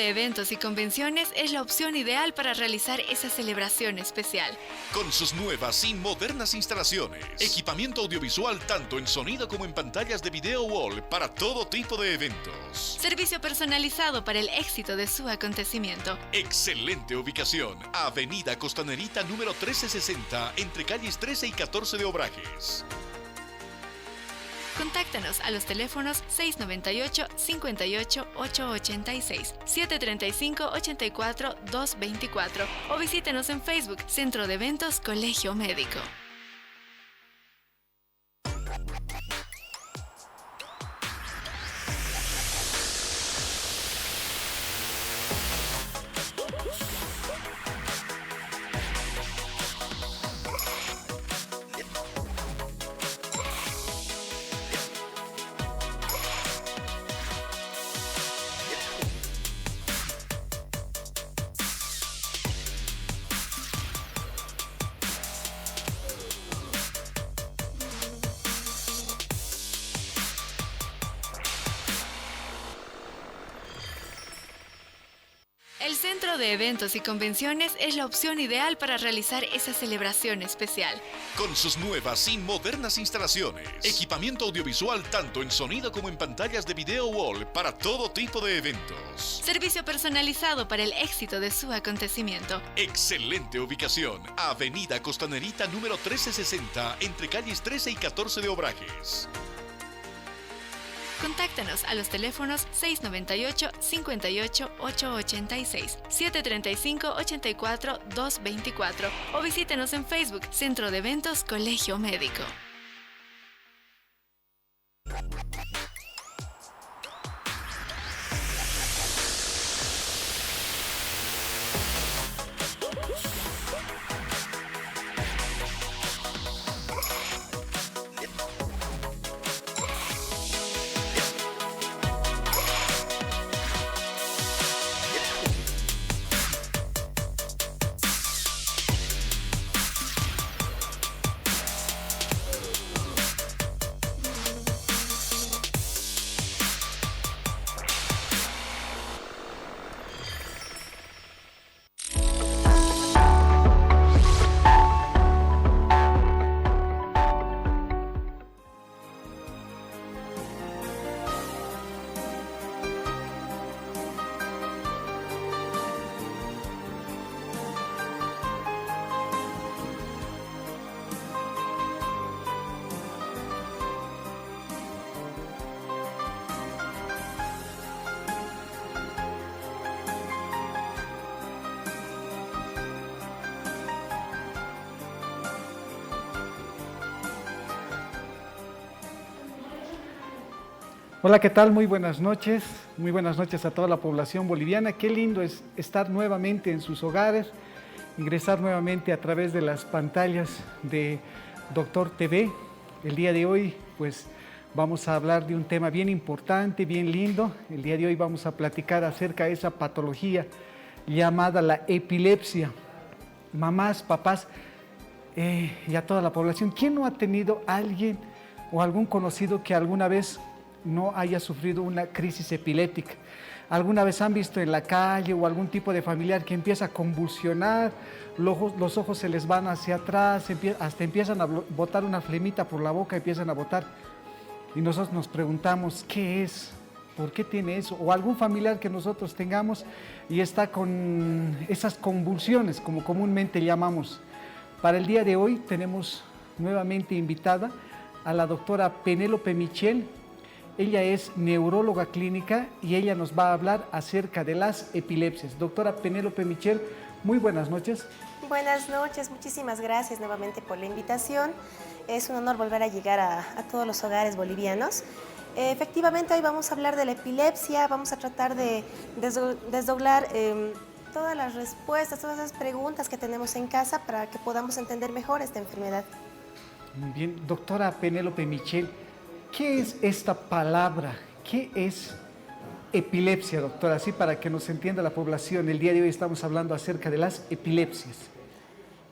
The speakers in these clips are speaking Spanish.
de Eventos y Convenciones es la opción ideal para realizar esa celebración especial. Con sus nuevas y modernas instalaciones, equipamiento audiovisual tanto en sonido como en pantallas de video wall para todo tipo de eventos. Servicio personalizado para el éxito de su acontecimiento. Excelente ubicación, Avenida Costanerita número 1360, entre calles 13 y 14 de Obrajes. Contáctanos a los teléfonos 698-58-886, 735-84-224 o visítenos en Facebook Centro de Eventos Colegio Médico. El Centro de Eventos y Convenciones es la opción ideal para realizar esa celebración especial. Con sus nuevas y modernas instalaciones, equipamiento audiovisual tanto en sonido como en pantallas de video wall para todo tipo de eventos. Servicio personalizado para el éxito de su acontecimiento. Excelente ubicación, Avenida Costanerita número 1360, entre calles 13 y 14 de Obrajes. Contáctanos a los teléfonos 698-58-886, 735-84-224 o visítenos en Facebook Centro de Eventos Colegio Médico. Hola, ¿qué tal? Muy buenas noches a toda la población boliviana. Qué lindo es estar nuevamente en sus hogares, ingresar nuevamente a través de las pantallas de Doctor TV. El día de hoy, pues, vamos a hablar de un tema bien importante, bien lindo. El día de hoy vamos a platicar acerca de esa patología llamada la epilepsia. Mamás, papás y a toda la población, ¿quién no ha tenido a alguien o algún conocido que alguna vez no haya sufrido una crisis epiléptica? ¿Alguna vez han visto en la calle o algún tipo de familiar que empieza a convulsionar, los ojos se les van hacia atrás, hasta empiezan a botar una flemita por la boca, empiezan a botar? Y nosotros nos preguntamos, ¿qué es? ¿Por qué tiene eso? O algún familiar que nosotros tengamos y está con esas convulsiones, como comúnmente llamamos. Para el día de hoy tenemos nuevamente invitada a la doctora Penélope Michel. Ella es neuróloga clínica y ella nos va a hablar acerca de las epilepsias. Doctora Penélope Michel, muy buenas noches. Buenas noches, muchísimas gracias nuevamente por la invitación. Es un honor volver a llegar a todos los hogares bolivianos. Efectivamente, hoy vamos a hablar de la epilepsia, vamos a tratar de desdoblar todas las respuestas, todas las preguntas que tenemos en casa para que podamos entender mejor esta enfermedad. Muy bien, doctora Penélope Michel, ¿qué es esta palabra? ¿Qué es epilepsia, doctora? Así para que nos entienda la población. El día de hoy estamos hablando acerca de las epilepsias.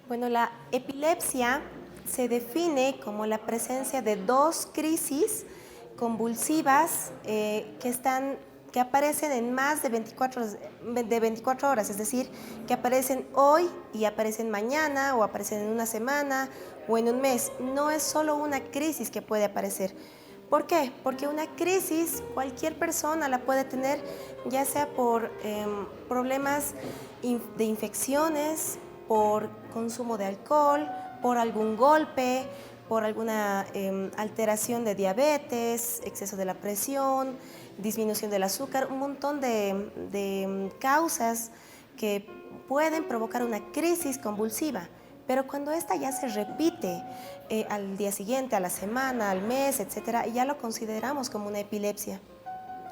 Bueno, la epilepsia se define como la presencia de dos crisis convulsivas que están que aparecen en más de 24 horas, es decir, que aparecen hoy y aparecen mañana o aparecen en una semana o en un mes. No es solo una crisis que puede aparecer. ¿Por qué? Porque una crisis cualquier persona la puede tener, ya sea por problemas de infecciones, por consumo de alcohol, por algún golpe, por alguna alteración de diabetes, exceso de la presión, disminución del azúcar, un montón de causas que pueden provocar una crisis convulsiva. Pero cuando esta ya se repite al día siguiente, a la semana, al mes, etcétera, ya lo consideramos como una epilepsia.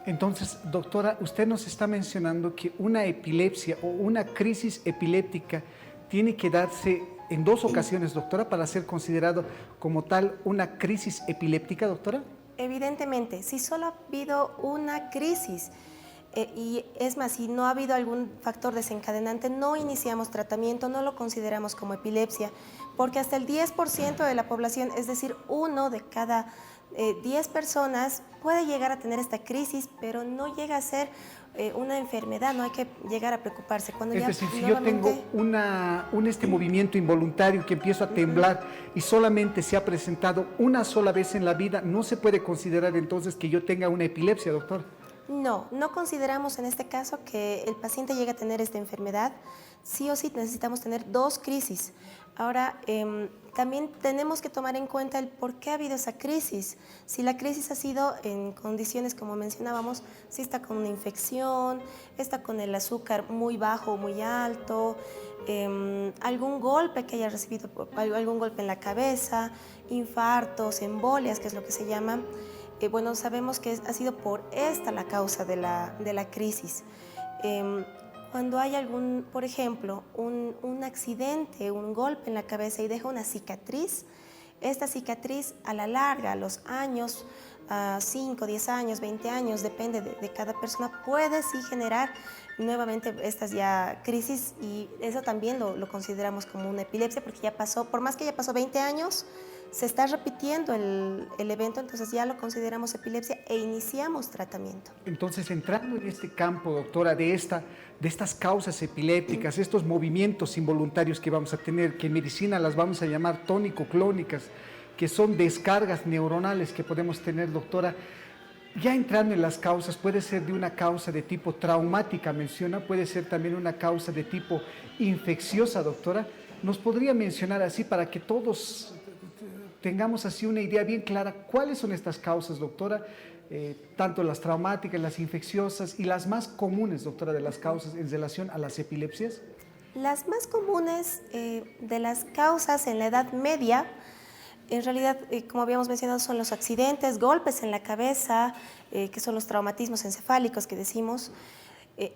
Entonces, doctora, usted nos está mencionando que una epilepsia o una crisis epiléptica tiene que darse en 2 ocasiones, doctora, para ser considerado como tal una crisis epiléptica, doctora. Evidentemente, si solo ha habido una crisis, y es más, si no ha habido algún factor desencadenante, no iniciamos tratamiento, no lo consideramos como epilepsia, porque hasta el 10% de la población, es decir, 1 de cada 10 personas puede llegar a tener esta crisis, pero no llega a ser una enfermedad, no hay que llegar a preocuparse. Cuando es ya decir, si nuevamente... yo tengo este movimiento involuntario que empiezo a temblar y solamente se ha presentado una sola vez en la vida, ¿no se puede considerar entonces que yo tenga una epilepsia, doctor? No, no consideramos en este caso que el paciente llegue a tener esta enfermedad. Sí o sí necesitamos tener 2 crisis. Ahora, también tenemos que tomar en cuenta el por qué ha habido esa crisis. Si la crisis ha sido en condiciones, como mencionábamos, si está con una infección, está con el azúcar muy bajo o muy alto, algún golpe que haya recibido, algún golpe en la cabeza, infartos, embolias, que es lo que se llama. Bueno, sabemos que ha sido por esta la causa de la crisis. Cuando hay por ejemplo, un accidente, un golpe en la cabeza y deja una cicatriz, esta cicatriz a la larga, a los años, 5, 10 años, 20 años, depende de cada persona, puede sí generar nuevamente estas ya crisis, y eso también lo consideramos como una epilepsia, porque ya pasó, por más que ya pasó 20 años, se está repitiendo el evento, entonces ya lo consideramos epilepsia e iniciamos tratamiento. Entonces, entrando en este campo, doctora, de estas causas epilépticas, estos movimientos involuntarios que vamos a tener, que en medicina las vamos a llamar tónico-clónicas, que son descargas neuronales que podemos tener, doctora, ya entrando en las causas, puede ser de una causa de tipo traumática, menciona, puede ser también una causa de tipo infecciosa, doctora. ¿Nos podría mencionar así para que todos tengamos así una idea bien clara cuáles son estas causas, doctora? Tanto las traumáticas, las infecciosas y las más comunes, doctora, de las causas en relación a las epilepsias. Las más comunes de las causas en la edad media, en realidad, como habíamos mencionado, son los accidentes, golpes en la cabeza, que son los traumatismos encefálicos que decimos,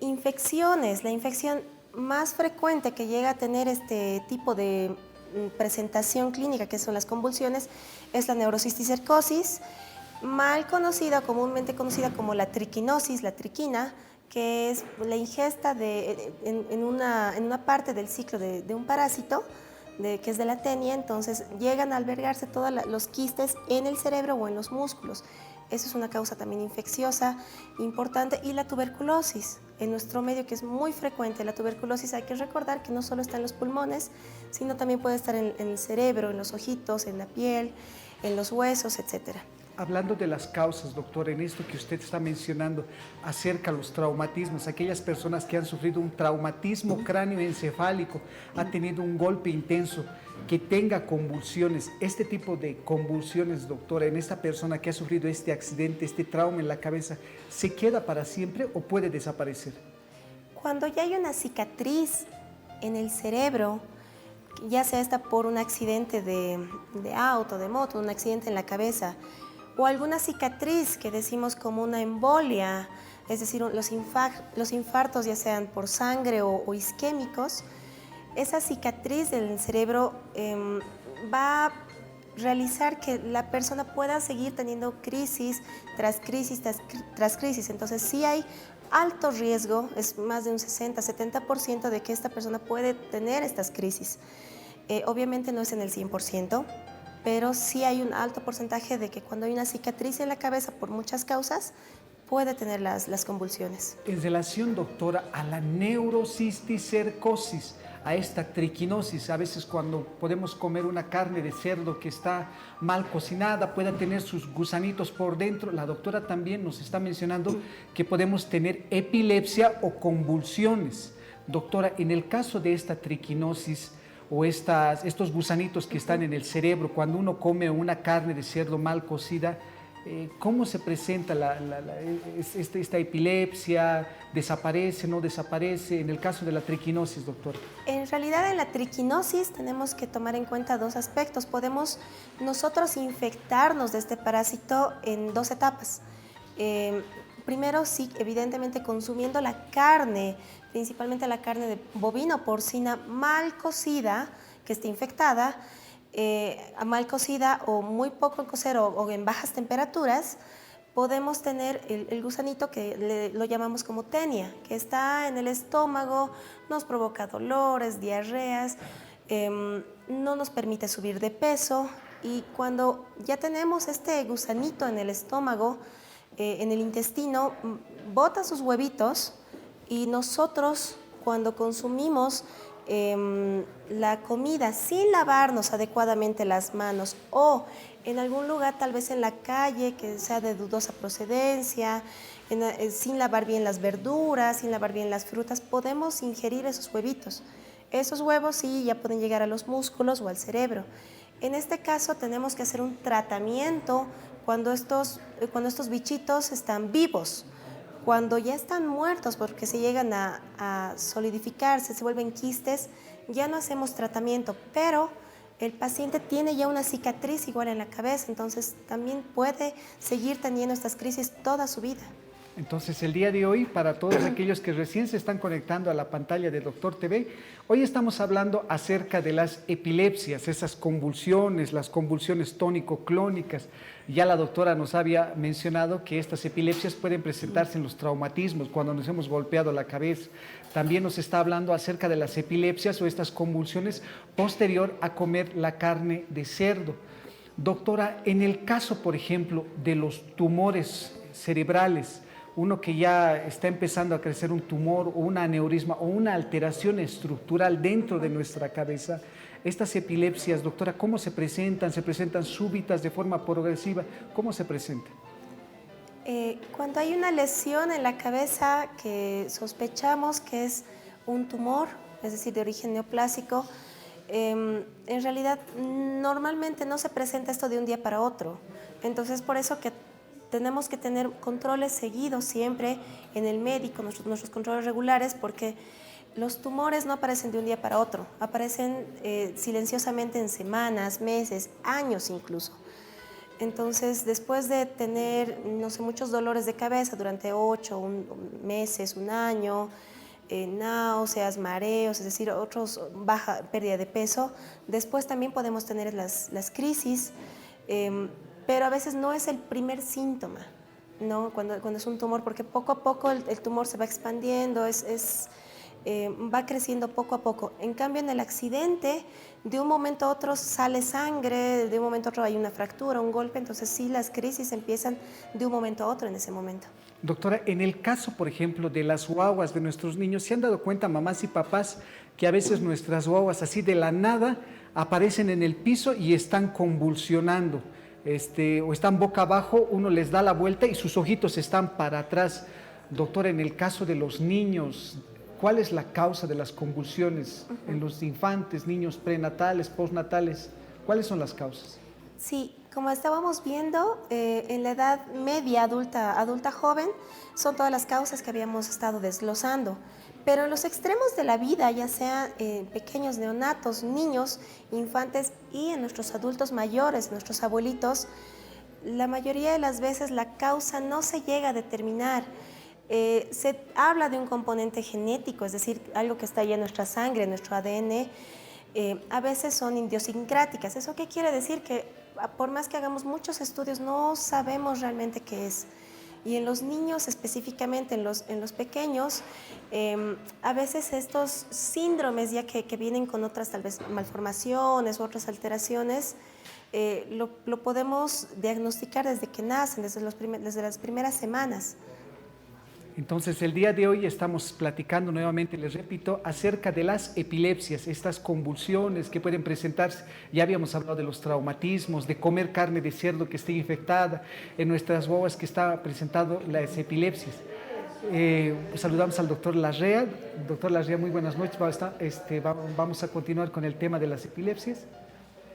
infecciones. La infección más frecuente que llega a tener este tipo de presentación clínica, que son las convulsiones, es la neurocisticercosis, mal conocida, comúnmente conocida como la triquinosis, la triquina, que es la ingesta en una parte del ciclo de un parásito, que es de la tenia. Entonces llegan a albergarse todos los quistes en el cerebro o en los músculos. Eso es una causa también infecciosa importante. Y la tuberculosis, en nuestro medio, que es muy frecuente. La tuberculosis, hay que recordar que no solo está en los pulmones, sino también puede estar en el cerebro, en los ojitos, en la piel, en los huesos, etcétera. Hablando de las causas, doctor, en esto que usted está mencionando acerca de los traumatismos, aquellas personas que han sufrido un traumatismo cráneoencefálico, ha tenido un golpe intenso, que tenga convulsiones, este tipo de convulsiones, doctora, en esta persona que ha sufrido este accidente, este trauma en la cabeza, ¿se queda para siempre o puede desaparecer? Cuando ya hay una cicatriz en el cerebro, ya sea esta por un accidente de auto, de moto, un accidente en la cabeza, o alguna cicatriz que decimos como una embolia, es decir, los infartos ya sean por sangre o isquémicos, esa cicatriz del cerebro va a realizar que la persona pueda seguir teniendo crisis tras crisis tras crisis. Entonces sí hay alto riesgo, es más de un 60-70% de que esta persona puede tener estas crisis. Obviamente no es en el 100%, pero sí hay un alto porcentaje de que cuando hay una cicatriz en la cabeza por muchas causas, puede tener las convulsiones. En relación, doctora, a la neurocisticercosis, a esta triquinosis, a veces cuando podemos comer una carne de cerdo que está mal cocinada, pueda tener sus gusanitos por dentro, la doctora también nos está mencionando que podemos tener epilepsia o convulsiones. Doctora, en el caso de esta triquinosis o estos gusanitos que están en el cerebro, cuando uno come una carne de cerdo mal cocida, ¿cómo se presenta esta epilepsia? ¿Desaparece, no desaparece? En el caso de la triquinosis, doctor. En realidad, en la triquinosis tenemos que tomar en cuenta dos aspectos. Podemos nosotros infectarnos de este parásito en dos etapas. Primero, sí, evidentemente consumiendo la carne, principalmente la carne de bovino o porcina mal cocida, que esté infectada, mal cocida o muy poco en cocer o en bajas temperaturas, podemos tener el gusanito que lo llamamos como tenia, que está en el estómago, nos provoca dolores, diarreas, no nos permite subir de peso, y cuando ya tenemos este gusanito en el estómago, en el intestino, bota sus huevitos, y nosotros cuando consumimos la comida sin lavarnos adecuadamente las manos, o en algún lugar, tal vez en la calle, que sea de dudosa procedencia, sin lavar bien las verduras, sin lavar bien las frutas, podemos ingerir esos huevitos. Esos huevos sí ya pueden llegar a los músculos o al cerebro. En este caso tenemos que hacer un tratamiento cuando estos bichitos están vivos. Cuando ya están muertos, porque se llegan a solidificarse, se vuelven quistes, ya no hacemos tratamiento, pero el paciente tiene ya una cicatriz igual en la cabeza, entonces también puede seguir teniendo estas crisis toda su vida. Entonces, el día de hoy, para todos aquellos que recién se están conectando a la pantalla de Doctor TV, hoy estamos hablando acerca de las epilepsias, esas convulsiones, las convulsiones tónico-clónicas. Ya la doctora nos había mencionado que estas epilepsias pueden presentarse en los traumatismos, cuando nos hemos golpeado la cabeza. También nos está hablando acerca de las epilepsias o estas convulsiones posterior a comer la carne de cerdo. Doctora, en el caso, por ejemplo, de los tumores cerebrales, uno que ya está empezando a crecer un tumor o un aneurisma o una alteración estructural dentro de nuestra cabeza, estas epilepsias, doctora, ¿cómo se presentan? ¿Se presentan súbitas, de forma progresiva? ¿Cómo se presentan? Cuando hay una lesión en la cabeza que sospechamos que es un tumor, es decir, de origen neoplásico, en realidad normalmente no se presenta esto de un día para otro. Entonces, por eso que tenemos que tener controles seguidos siempre en el médico, nuestros controles regulares, porque los tumores no aparecen de un día para otro, aparecen silenciosamente en semanas, meses, años incluso. Entonces, después de tener, no sé, muchos dolores de cabeza durante 8 meses, un año, náuseas, mareos, es decir, baja pérdida de peso, después también podemos tener las crisis, pero a veces no es el primer síntoma, ¿no? Cuando es un tumor, porque poco a poco el tumor se va expandiendo, va creciendo poco a poco. En cambio, en el accidente, de un momento a otro sale sangre, de un momento a otro hay una fractura, un golpe, entonces sí, las crisis empiezan de un momento a otro en ese momento. Doctora, en el caso, por ejemplo, de las guaguas de nuestros niños, ¿se han dado cuenta, mamás y papás, que a veces nuestras guaguas así de la nada aparecen en el piso y están convulsionando? O están boca abajo, uno les da la vuelta y sus ojitos están para atrás. Doctora, en el caso de los niños, ¿cuál es la causa de las convulsiones en los infantes, niños prenatales, postnatales? ¿Cuáles son las causas? Sí, como estábamos viendo, en la edad media, adulta joven, son todas las causas que habíamos estado desglosando. Pero en los extremos de la vida, ya sea pequeños neonatos, niños, infantes y en nuestros adultos mayores, nuestros abuelitos, la mayoría de las veces la causa no se llega a determinar. Se habla de un componente genético, es decir, algo que está ya en nuestra sangre, en nuestro ADN. A veces son idiosincráticas. ¿Eso qué quiere decir? Que por más que hagamos muchos estudios, no sabemos realmente qué es. Y en los niños específicamente, en los pequeños, a veces estos síndromes ya que vienen con otras tal vez malformaciones u otras alteraciones, lo podemos diagnosticar desde que nacen, desde las primeras semanas. Entonces, el día de hoy estamos platicando nuevamente, les repito, acerca de las epilepsias, estas convulsiones que pueden presentarse. Ya habíamos hablado de los traumatismos, de comer carne de cerdo que esté infectada, en nuestras guaguas que está presentando las epilepsias. Saludamos al doctor Larrea. Doctor Larrea, muy buenas noches. Vamos a continuar con el tema de las epilepsias.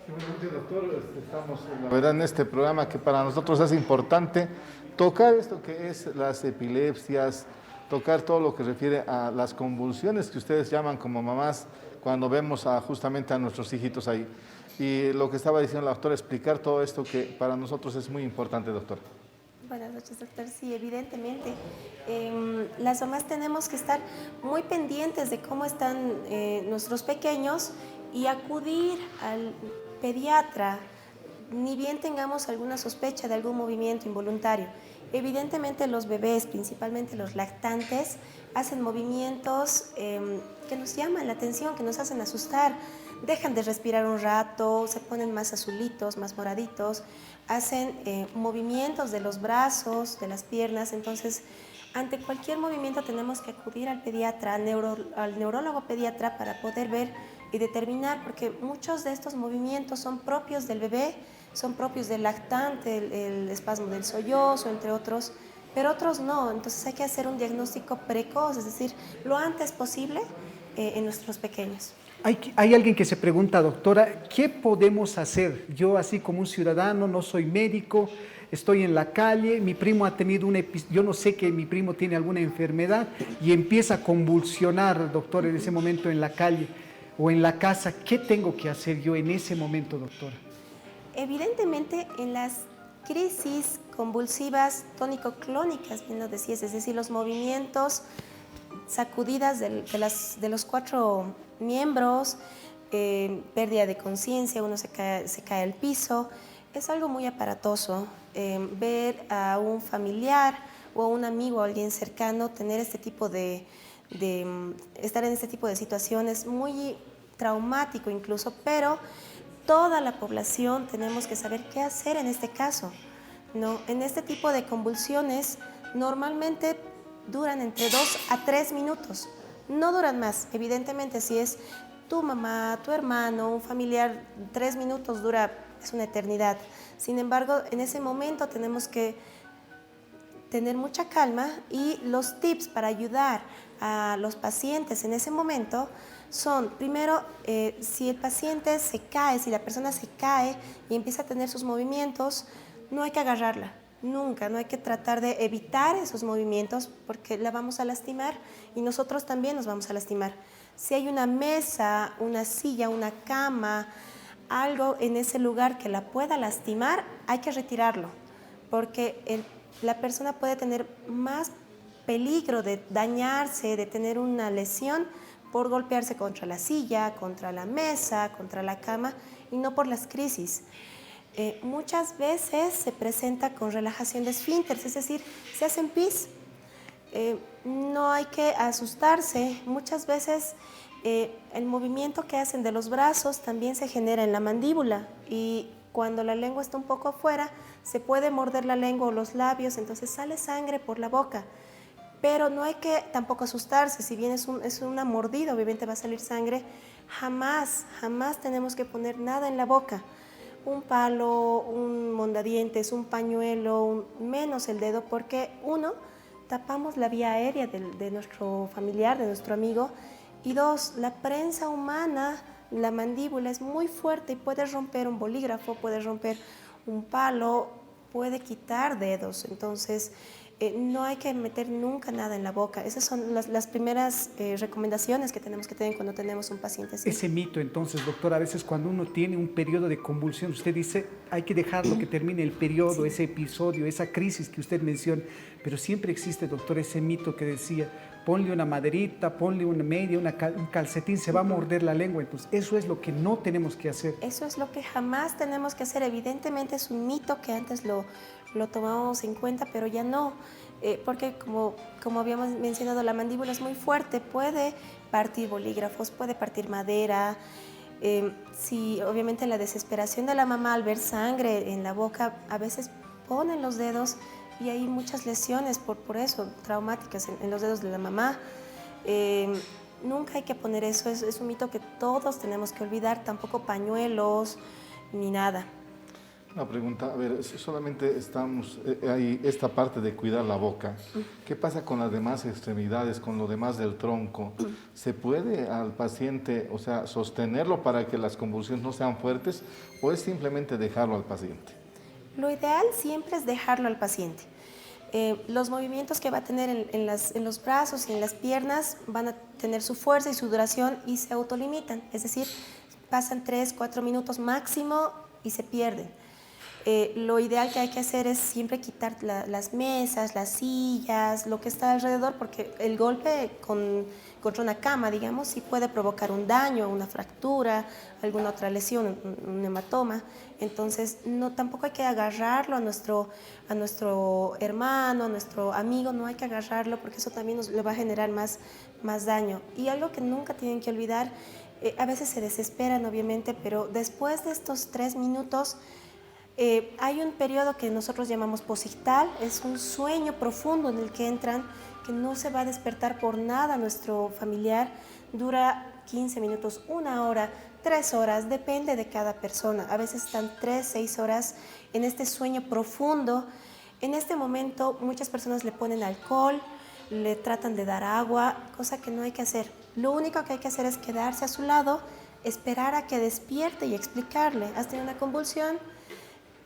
Buenas noches, doctor. Estamos, la verdad, en este programa que para nosotros es importante tocar esto que es las epilepsias, tocar todo lo que refiere a las convulsiones que ustedes llaman como mamás cuando vemos justamente a nuestros hijitos ahí. Y lo que estaba diciendo la doctora, explicar todo esto que para nosotros es muy importante, doctor. Buenas noches, doctor. Sí, evidentemente. Las mamás tenemos que estar muy pendientes de cómo están nuestros pequeños y acudir al pediatra, ni bien tengamos alguna sospecha de algún movimiento involuntario. Evidentemente los bebés, principalmente los lactantes, hacen movimientos que nos llaman la atención, que nos hacen asustar. Dejan de respirar un rato, se ponen más azulitos, más moraditos, hacen movimientos de los brazos, de las piernas. Entonces, ante cualquier movimiento tenemos que acudir al pediatra, al neurólogo pediatra, para poder ver y determinar, porque muchos de estos movimientos son propios del bebé, son propios del lactante, el espasmo del sollozo, entre otros, pero otros no. Entonces hay que hacer un diagnóstico precoz, es decir, lo antes posible en nuestros pequeños. Hay alguien que se pregunta, doctora, ¿qué podemos hacer? Yo, así como un ciudadano, no soy médico, estoy en la calle, mi primo ha tenido yo no sé que mi primo tiene alguna enfermedad y empieza a convulsionar, doctor, en ese momento en la calle o en la casa. ¿Qué tengo que hacer yo en ese momento, doctora? Evidentemente, en las crisis convulsivas tónico-clónicas, bien lo decías, es decir, los movimientos, sacudidas de los cuatro miembros, pérdida de conciencia, uno se cae al piso, es algo muy aparatoso. Ver a un familiar o a un amigo o alguien cercano tener este tipo estar en este tipo de situaciones, muy traumático incluso, pero toda la población tenemos que saber qué hacer en este caso, ¿no? En este tipo de convulsiones normalmente duran entre 2 a 3 minutos, no duran más. Evidentemente, si es tu mamá, tu hermano, un familiar, 3 minutos es una eternidad. Sin embargo, en ese momento tenemos que tener mucha calma, y los tips para ayudar a los pacientes en ese momento son, primero, si el paciente se cae, si la persona se cae y empieza a tener sus movimientos, no hay que agarrarla, nunca, no hay que tratar de evitar esos movimientos porque la vamos a lastimar y nosotros también nos vamos a lastimar. Si hay una mesa, una silla, una cama, algo en ese lugar que la pueda lastimar, hay que retirarlo, porque la persona puede tener más peligro de dañarse, de tener una lesión por golpearse contra la silla, contra la mesa, contra la cama, y no por las crisis. Muchas veces se presenta con relajación de esfínteres, es decir, se hacen pis. No hay que asustarse. Muchas veces el movimiento que hacen de los brazos también se genera en la mandíbula, y cuando la lengua está un poco afuera, se puede morder la lengua o los labios, entonces sale sangre por la boca. Pero no hay que tampoco asustarse. Si bien es una mordida, obviamente va a salir sangre. Jamás tenemos que poner nada en la boca. Un palo, un mondadientes, un pañuelo, menos el dedo, porque uno, tapamos la vía aérea de nuestro familiar, de nuestro amigo, y dos, la prensa humana, la mandíbula es muy fuerte y puede romper un bolígrafo, puede romper un palo, puede quitar dedos. Entonces, no hay que meter nunca nada en la boca. Esas son las primeras recomendaciones que tenemos que tener cuando tenemos un paciente así. Ese mito, entonces, doctor, a veces cuando uno tiene un periodo de convulsión, usted dice, hay que dejarlo que termine el periodo, sí, ese episodio, esa crisis que usted menciona, pero siempre existe, doctor, ese mito que decía, ponle una maderita, ponle una media, un calcetín, se va a morder la lengua. Entonces, eso es lo que no tenemos que hacer. Eso es lo que jamás tenemos que hacer. Evidentemente es un mito que antes lo tomábamos en cuenta, pero ya no, porque como habíamos mencionado, la mandíbula es muy fuerte, puede partir bolígrafos, puede partir madera. Si obviamente la desesperación de la mamá al ver sangre en la boca, a veces ponen los dedos y hay muchas lesiones por eso, traumáticas en los dedos de la mamá. Nunca hay que poner eso, es un mito que todos tenemos que olvidar, tampoco pañuelos ni nada. Una pregunta, a ver, solamente estamos ahí, esta parte de cuidar la boca. ¿Qué pasa con las demás extremidades, con lo demás del tronco? ¿Se puede al paciente, o sea, sostenerlo para que las convulsiones no sean fuertes o es simplemente dejarlo al paciente? Lo ideal siempre es dejarlo al paciente. Los movimientos que va a tener en los brazos y en las piernas van a tener su fuerza y su duración y se autolimitan, es decir, pasan 3-4 minutos máximo y se pierden. Lo ideal que hay que hacer es siempre quitar las mesas, las sillas, lo que está alrededor, porque el golpe contra una cama, digamos, sí puede provocar un daño, una fractura, alguna otra lesión, un hematoma. Entonces, tampoco hay que agarrarlo a nuestro hermano, a nuestro amigo, no hay que agarrarlo porque eso también le va a generar más daño. Y algo que nunca tienen que olvidar, a veces se desesperan, obviamente, pero después de estos 3 minutos, hay un periodo que nosotros llamamos posictal, es un sueño profundo en el que entran, que no se va a despertar por nada nuestro familiar, dura 15 minutos, 1 hora, 3 horas, depende de cada persona, a veces están 3-6 horas en este sueño profundo. En este momento muchas personas le ponen alcohol, le tratan de dar agua, cosa que no hay que hacer. Lo único que hay que hacer es quedarse a su lado, esperar a que despierte y explicarle, has tenido una convulsión,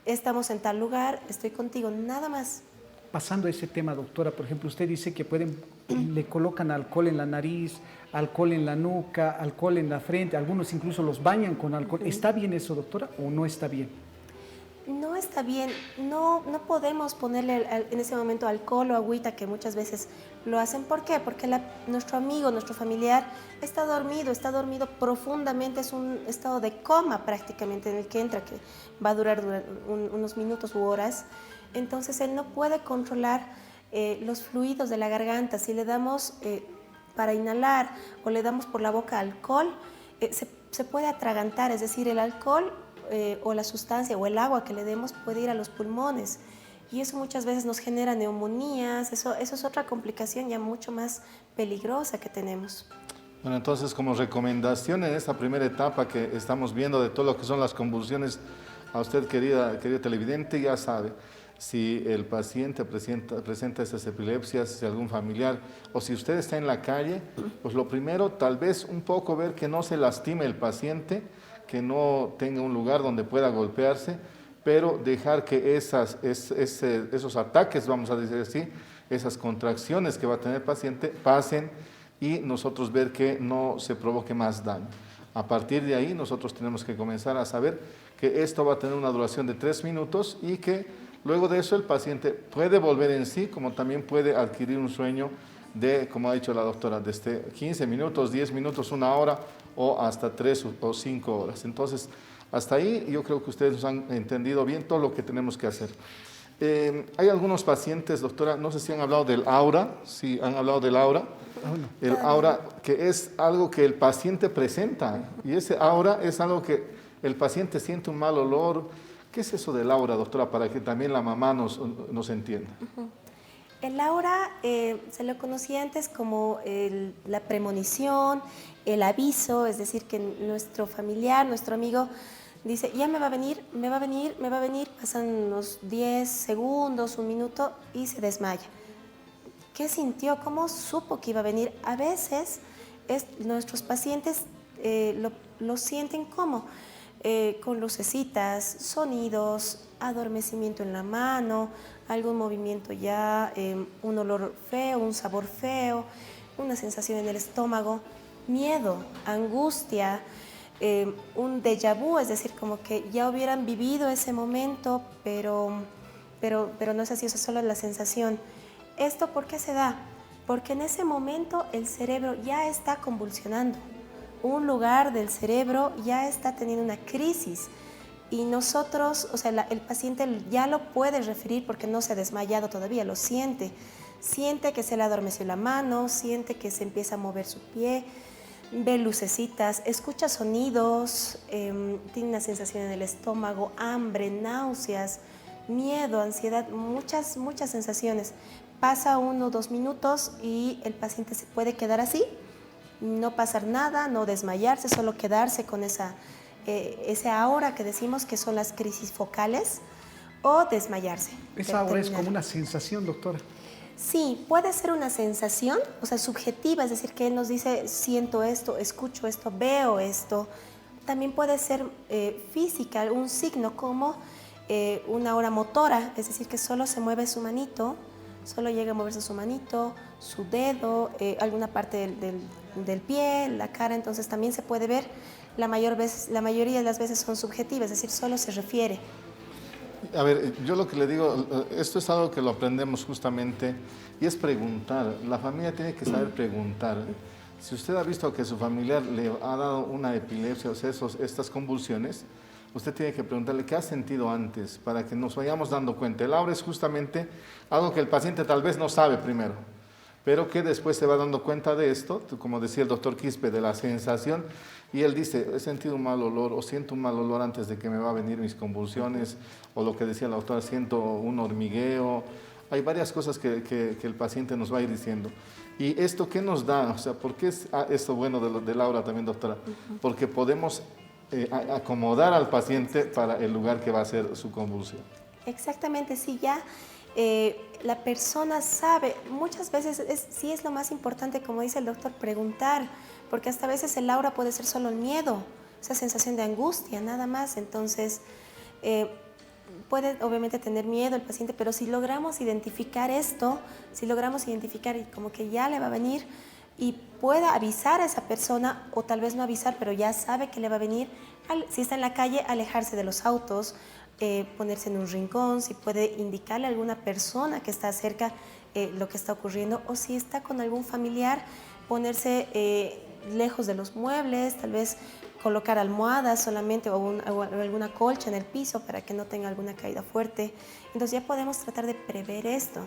estamos en tal lugar, estoy contigo, nada más. Pasando a ese tema, doctora, por ejemplo, usted dice que le colocan alcohol en la nariz, alcohol en la nuca, alcohol en la frente, algunos incluso los bañan con alcohol. ¿Está bien eso, doctora, o no está bien? No está bien, no podemos ponerle en ese momento alcohol o agüita, que muchas veces lo hacen. ¿Por qué? Porque nuestro amigo, nuestro familiar está dormido profundamente, es un estado de coma prácticamente en el que entra, que va a durar unos minutos u horas. Entonces él no puede controlar los fluidos de la garganta. Si le damos para inhalar o le damos por la boca alcohol, se puede atragantar, es decir, el alcohol o la sustancia o el agua que le demos puede ir a los pulmones y eso muchas veces nos genera neumonías. Eso es otra complicación ya mucho más peligrosa que tenemos. Bueno, entonces como recomendación en esta primera etapa que estamos viendo de todo lo que son las convulsiones, a usted querida televidente ya sabe, si el paciente presenta estas epilepsias, si algún familiar o si usted está en la calle, pues lo primero tal vez un poco ver que no se lastime el paciente, que no tenga un lugar donde pueda golpearse, pero dejar que esos ataques, vamos a decir así, esas contracciones que va a tener el paciente pasen y nosotros ver que no se provoque más daño. A partir de ahí nosotros tenemos que comenzar a saber que esto va a tener una duración de 3 minutos y que luego de eso el paciente puede volver en sí, como también puede adquirir un sueño de, como ha dicho la doctora, desde 15 minutos, 10 minutos, 1 hora o hasta 3 o 5 horas. Entonces, hasta ahí yo creo que ustedes nos han entendido bien todo lo que tenemos que hacer. Hay algunos pacientes, doctora, no sé si han hablado del aura, si han hablado del aura. El aura, que es algo que el paciente presenta, y ese aura es algo que el paciente siente un mal olor. ¿Qué es eso del aura, doctora, para que también la mamá nos entienda? El aura se lo conocía antes como la premonición, el aviso, es decir, que nuestro familiar, nuestro amigo dice, ya me va a venir, pasan unos 10 segundos, 1 minuto y se desmaya. ¿Qué sintió? ¿Cómo supo que iba a venir? A veces nuestros pacientes lo sienten como con lucecitas, sonidos, adormecimiento en la mano, algún movimiento ya, un olor feo, un sabor feo, una sensación en el estómago, miedo, angustia, un déjà vu, es decir, como que ya hubieran vivido ese momento, pero no es así, eso es solo la sensación. ¿Esto por qué se da? Porque en ese momento el cerebro ya está convulsionando, un lugar del cerebro ya está teniendo una crisis. Y nosotros, o sea, el paciente ya lo puede referir porque no se ha desmayado todavía, lo siente. Siente que se le adormeció la mano, siente que se empieza a mover su pie, ve lucecitas, escucha sonidos, tiene una sensación en el estómago, hambre, náuseas, miedo, ansiedad, muchas sensaciones. Pasa 1 o 2 minutos y el paciente se puede quedar así, no pasar nada, no desmayarse, solo quedarse con ese aura que decimos que son las crisis focales, o desmayarse. Esa aura es como una sensación, doctora. Sí, puede ser una sensación, o sea, subjetiva, es decir, que él nos dice, siento esto, escucho esto, veo esto. También puede ser física, un signo como una aura motora, es decir, que solo se mueve su manito, solo llega a moverse su manito, su dedo, alguna parte del pie, la cara, entonces también se puede ver. La mayoría de las veces son subjetivas, es decir, solo se refiere. A ver, yo lo que le digo, esto es algo que lo aprendemos justamente, y es preguntar. La familia tiene que saber preguntar. Si usted ha visto que su familiar le ha dado una epilepsia, o sea, estas convulsiones, usted tiene que preguntarle qué ha sentido antes, para que nos vayamos dando cuenta. El aura es justamente algo que el paciente tal vez no sabe primero, pero que después se va dando cuenta de esto, como decía el doctor Quispe, de la sensación, y él dice, he sentido un mal olor, o siento un mal olor antes de que me va a venir mis convulsiones, o lo que decía la doctora, siento un hormigueo. Hay varias cosas que el paciente nos va a ir diciendo. ¿Y esto qué nos da? O sea, ¿por qué es esto bueno del aura también, doctora? Porque podemos acomodar al paciente para el lugar que va a ser su convulsión. Exactamente, sí, ya la persona sabe, muchas veces sí es lo más importante, como dice el doctor, preguntar, porque hasta a veces el aura puede ser solo el miedo, esa sensación de angustia, nada más. Entonces, puede obviamente tener miedo el paciente, pero si logramos identificar esto, si logramos identificar y como que ya le va a venir y pueda avisar a esa persona, o tal vez no avisar, pero ya sabe que le va a venir, si está en la calle, alejarse de los autos, ponerse en un rincón, si puede indicarle a alguna persona que está cerca lo que está ocurriendo, o si está con algún familiar, ponerse lejos de los muebles, tal vez colocar almohadas solamente o alguna colcha en el piso para que no tenga alguna caída fuerte. Entonces ya podemos tratar de prever esto.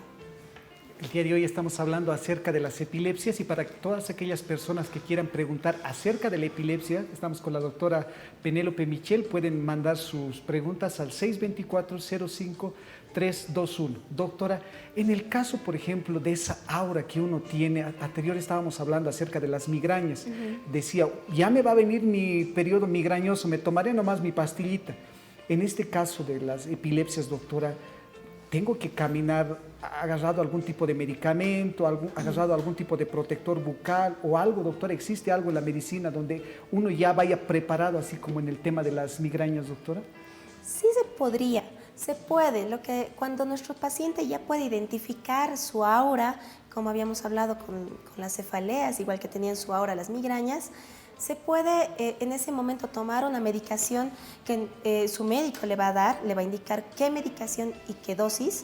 El día de hoy estamos hablando acerca de las epilepsias, y para todas aquellas personas que quieran preguntar acerca de la epilepsia, estamos con la doctora Penélope Michel. Pueden mandar sus preguntas al 624-05-321. Doctora, en el caso, por ejemplo, de esa aura que uno tiene, anterior estábamos hablando acerca de las migrañas. Decía, ya me va a venir mi periodo migrañoso, me tomaré nomás mi pastillita. En este caso de las epilepsias, doctora, ¿tengo que caminar agarrado a algún tipo de medicamento, agarrado a algún tipo de protector bucal o algo, doctora? ¿Existe algo en la medicina donde uno ya vaya preparado, así como en el tema de las migrañas, doctora? Sí se puede. Cuando nuestro paciente ya puede identificar su aura, como habíamos hablado con las cefaleas, igual que tenían su aura las migrañas, se puede en ese momento tomar una medicación que su médico le va a dar, le va a indicar qué medicación y qué dosis.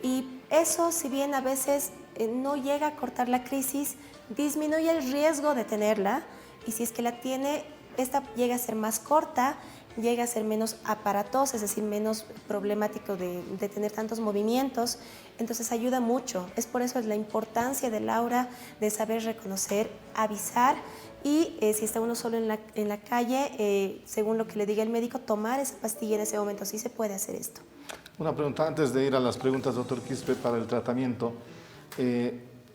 Y eso, si bien a veces no llega a cortar la crisis, disminuye el riesgo de tenerla, y si es que la tiene, esta llega a ser más corta, llega a ser menos aparatosa, es decir, menos problemático de tener tantos movimientos. Entonces ayuda mucho. Es por eso la importancia del aura, de saber reconocer, avisar, y si está uno solo en la calle, según lo que le diga el médico, tomar esa pastilla en ese momento. Sí se puede hacer esto. Una pregunta antes de ir a las preguntas, doctor Quispe, para el tratamiento.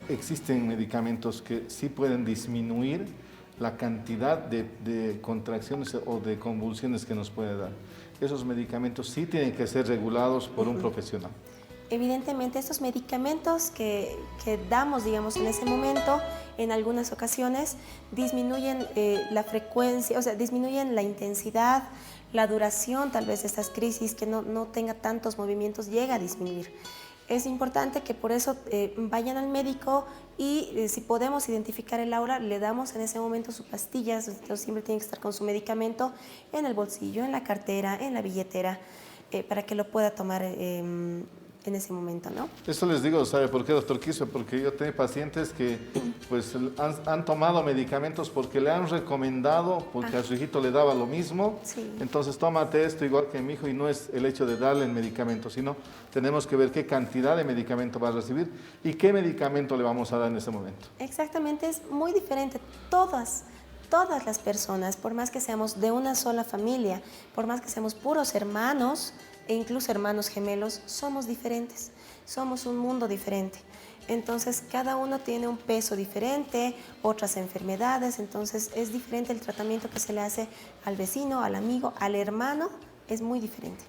¿Existen medicamentos que sí pueden disminuir la cantidad de contracciones o de convulsiones que nos puede dar? Esos medicamentos sí tienen que ser regulados por un profesional. Evidentemente, estos medicamentos que damos, digamos, en ese momento, en algunas ocasiones, disminuyen la frecuencia, o sea, disminuyen la intensidad, la duración tal vez de estas crisis, que no tenga tantos movimientos, llega a disminuir. Es importante que por eso vayan al médico, y si podemos identificar el aura, le damos en ese momento sus pastillas. Entonces siempre tiene que estar con su medicamento en el bolsillo, en la cartera, en la billetera, para que lo pueda tomar en ese momento, ¿no? Esto les digo, ¿sabe por qué, doctor Quispe? Porque yo tengo pacientes que pues han tomado medicamentos porque le han recomendado, porque a su hijito le daba lo mismo. Sí. Entonces tómate esto igual que mi hijo, y no es el hecho de darle el medicamento, sino tenemos que ver qué cantidad de medicamento va a recibir y qué medicamento le vamos a dar en ese momento. Exactamente, es muy diferente. Todas todas las personas, por más que seamos de una sola familia, por más que seamos puros hermanos e incluso hermanos gemelos, somos diferentes, somos un mundo diferente. Entonces, cada uno tiene un peso diferente, otras enfermedades, entonces es diferente el tratamiento que se le hace al vecino, al amigo, al hermano, es muy diferente.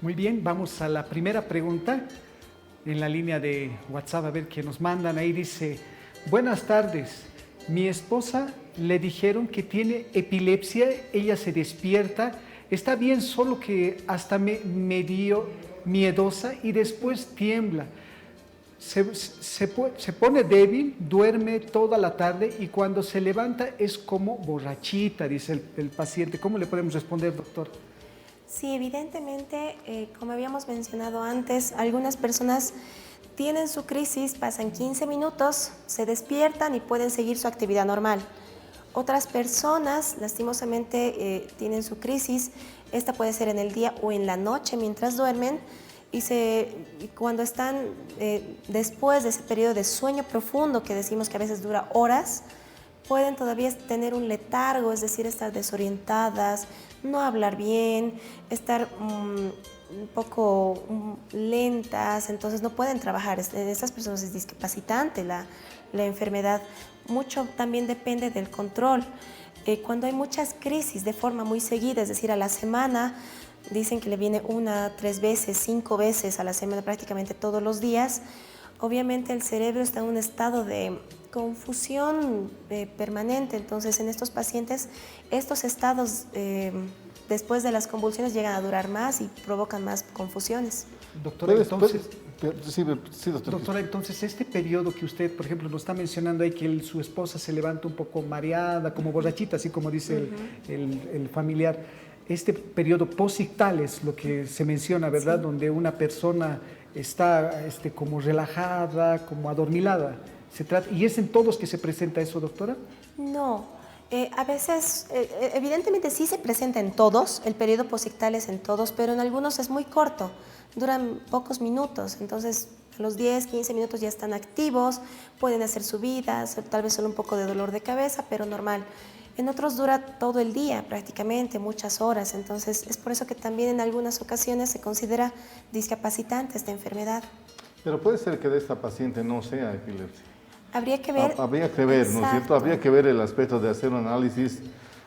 Muy bien, vamos a la primera pregunta en la línea de WhatsApp, a ver qué nos mandan. Ahí dice, buenas tardes, mi esposa le dijeron que tiene epilepsia, ella se despierta, está bien, solo que hasta medio miedosa y después tiembla. Se pone débil, duerme toda la tarde y cuando se levanta es como borrachita, dice el paciente. ¿Cómo le podemos responder, doctor? Sí, evidentemente, como habíamos mencionado antes, algunas personas tienen su crisis, pasan 15 minutos, se despiertan y pueden seguir su actividad normal. Otras personas, lastimosamente, tienen su crisis, esta puede ser en el día o en la noche mientras duermen, y cuando están después de ese periodo de sueño profundo, que decimos que a veces dura horas, pueden todavía tener un letargo, es decir, estar desorientadas, no hablar bien, estar un poco lentas, entonces no pueden trabajar. En estas personas es discapacitante la enfermedad. Mucho también depende del control. Cuando hay muchas crisis de forma muy seguida, es decir, a la semana, dicen que le viene 1, 3 veces, 5 veces a la semana, prácticamente todos los días. Obviamente el cerebro está en un estado de confusión permanente, entonces en estos pacientes estos estados después de las convulsiones llegan a durar más y provocan más confusiones. Doctora, entonces, sí, doctor. Doctora, entonces este periodo que usted, por ejemplo, nos está mencionando ahí, que su esposa se levanta un poco mareada, como borrachita, así como dice el familiar, este periodo posictal es lo que se menciona, ¿verdad? Sí. Donde una persona está como relajada, como adormilada. ¿Y es en todos que se presenta eso, doctora? No, a veces, evidentemente sí se presenta en todos, el periodo posictal es en todos, pero en algunos es muy corto, duran pocos minutos, entonces a los 10, 15 minutos ya están activos, pueden hacer subidas, tal vez solo un poco de dolor de cabeza, pero normal. En otros dura todo el día prácticamente, muchas horas, entonces es por eso que también en algunas ocasiones se considera discapacitante esta enfermedad. Pero puede ser que de esta paciente no sea epilepsia. Habría que ver. Habría que ver, ¿no es cierto? Habría que ver el aspecto de hacer un análisis,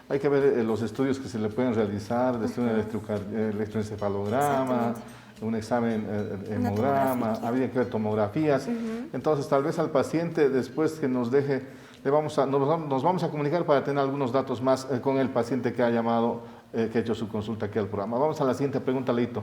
hay que ver los estudios que se le pueden realizar, desde un electroencefalograma, un examen hemograma, habría que ver tomografías. Entonces, tal vez al paciente, después que nos deje, nos vamos a comunicar para tener algunos datos más con el paciente que ha llamado, que ha hecho su consulta aquí al programa. Vamos a la siguiente pregunta, Leito.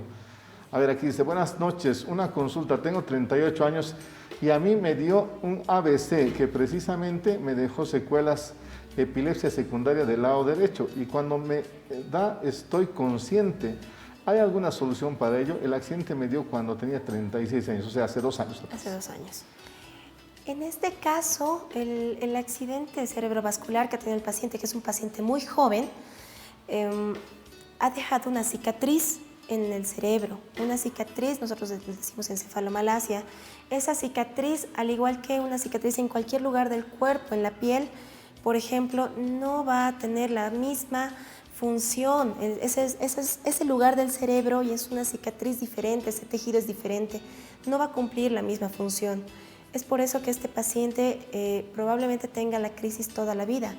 A ver, aquí dice, buenas noches, una consulta, tengo 38 años y a mí me dio un ABC que precisamente me dejó secuelas, epilepsia secundaria del lado derecho, y cuando me da estoy consciente. ¿Hay alguna solución para ello? El accidente me dio cuando tenía 36 años, o sea, hace 2 años. Hace 2 años. En este caso, el accidente cerebrovascular que ha tenido el paciente, que es un paciente muy joven, ha dejado una cicatriz en el cerebro, una cicatriz, nosotros decimos encefalomalacia. Esa cicatriz, al igual que una cicatriz en cualquier lugar del cuerpo, en la piel, por ejemplo, no va a tener la misma función. Ese lugar del cerebro y es una cicatriz diferente, ese tejido es diferente, no va a cumplir la misma función. Es por eso que este paciente probablemente tenga la crisis toda la vida,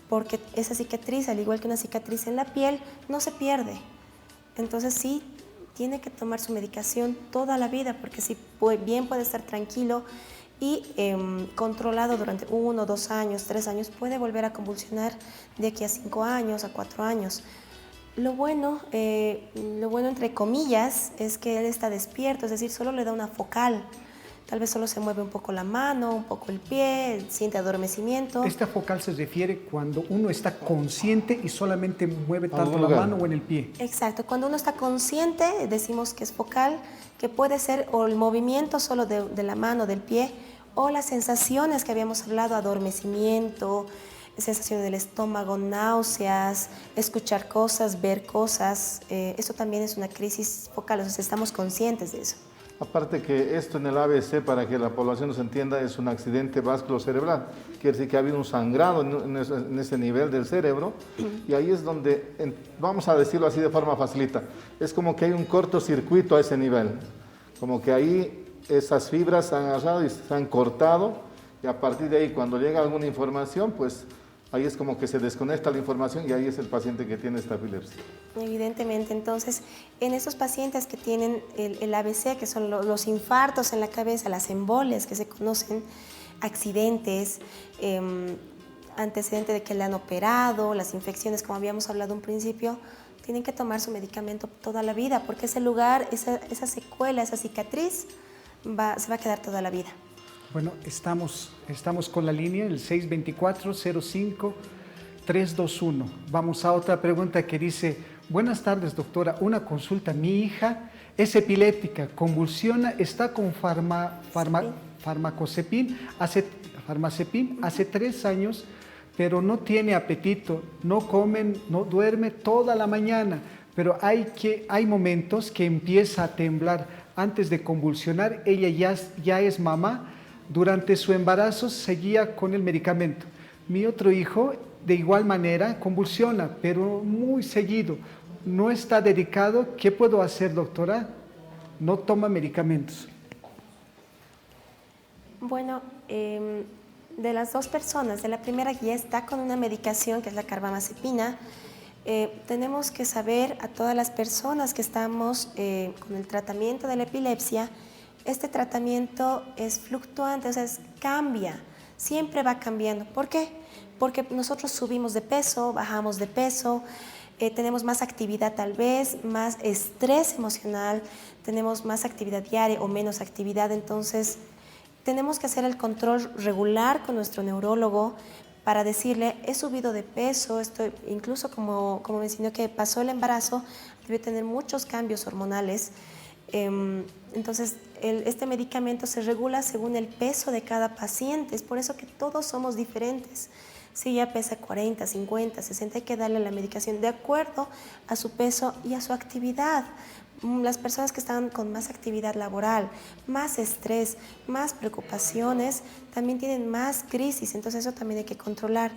porque esa cicatriz, al igual que una cicatriz en la piel, no se pierde. Entonces sí, tiene que tomar su medicación toda la vida, porque sí, bien puede estar tranquilo y controlado durante 1, 2 años, 3 años, puede volver a convulsionar de aquí a 5 años, a 4 años. Lo bueno entre comillas es que él está despierto, es decir, solo le da una focal. Tal vez solo se mueve un poco la mano, un poco el pie, siente adormecimiento. Esta focal se refiere cuando uno está consciente y solamente mueve tanto la mano o en el pie. Exacto, cuando uno está consciente decimos que es focal, que puede ser o el movimiento solo de la mano, del pie, o las sensaciones que habíamos hablado, adormecimiento, sensaciones del estómago, náuseas, escuchar cosas, ver cosas. Eso también es una crisis focal, o sea, estamos conscientes de eso. Aparte que esto en el ABC, para que la población nos entienda, es un accidente vasculocerebral. Quiere decir que ha habido un sangrado en ese nivel del cerebro y ahí es donde, vamos a decirlo así de forma facilita, es como que hay un cortocircuito a ese nivel. Como que ahí esas fibras se han agarrado y se han cortado y a partir de ahí cuando llega alguna información, pues ahí es como que se desconecta la información y ahí es el paciente que tiene esta epilepsia. Evidentemente, entonces, en esos pacientes que tienen el ABC, que son los infartos en la cabeza, las embolias que se conocen, accidentes, antecedente de que le han operado, las infecciones, como habíamos hablado en un principio, tienen que tomar su medicamento toda la vida, porque ese lugar, esa secuela, esa cicatriz, se va a quedar toda la vida. Bueno, estamos con la línea, el 624-05-321. Vamos a otra pregunta que dice: buenas tardes, doctora, una consulta. Mi hija es epiléptica, convulsiona, está con farmacopim hace 3 años, pero no tiene apetito, no come, no duerme toda la mañana, pero hay momentos que empieza a temblar. Antes de convulsionar, ella ya es mamá. Durante su embarazo seguía con el medicamento. Mi otro hijo, de igual manera, convulsiona, pero muy seguido. No está dedicado. ¿Qué puedo hacer, doctora? No toma medicamentos. Bueno, de las dos personas, de la primera que ya está con una medicación, que es la carbamazepina, tenemos que saber a todas las personas que estamos con el tratamiento de la epilepsia. Este tratamiento es fluctuante, o sea, cambia, siempre va cambiando. ¿Por qué? Porque nosotros subimos de peso, bajamos de peso, tenemos más actividad tal vez, más estrés emocional, tenemos más actividad diaria o menos actividad. Entonces, tenemos que hacer el control regular con nuestro neurólogo para decirle: he subido de peso, incluso como mencionó que pasó el embarazo, debe tener muchos cambios hormonales. Entonces, este medicamento se regula según el peso de cada paciente. Es por eso que todos somos diferentes. Si ella pesa 40, 50, 60, hay que darle la medicación de acuerdo a su peso y a su actividad. Las personas que están con más actividad laboral, más estrés, más preocupaciones, también tienen más crisis. Entonces, eso también hay que controlar.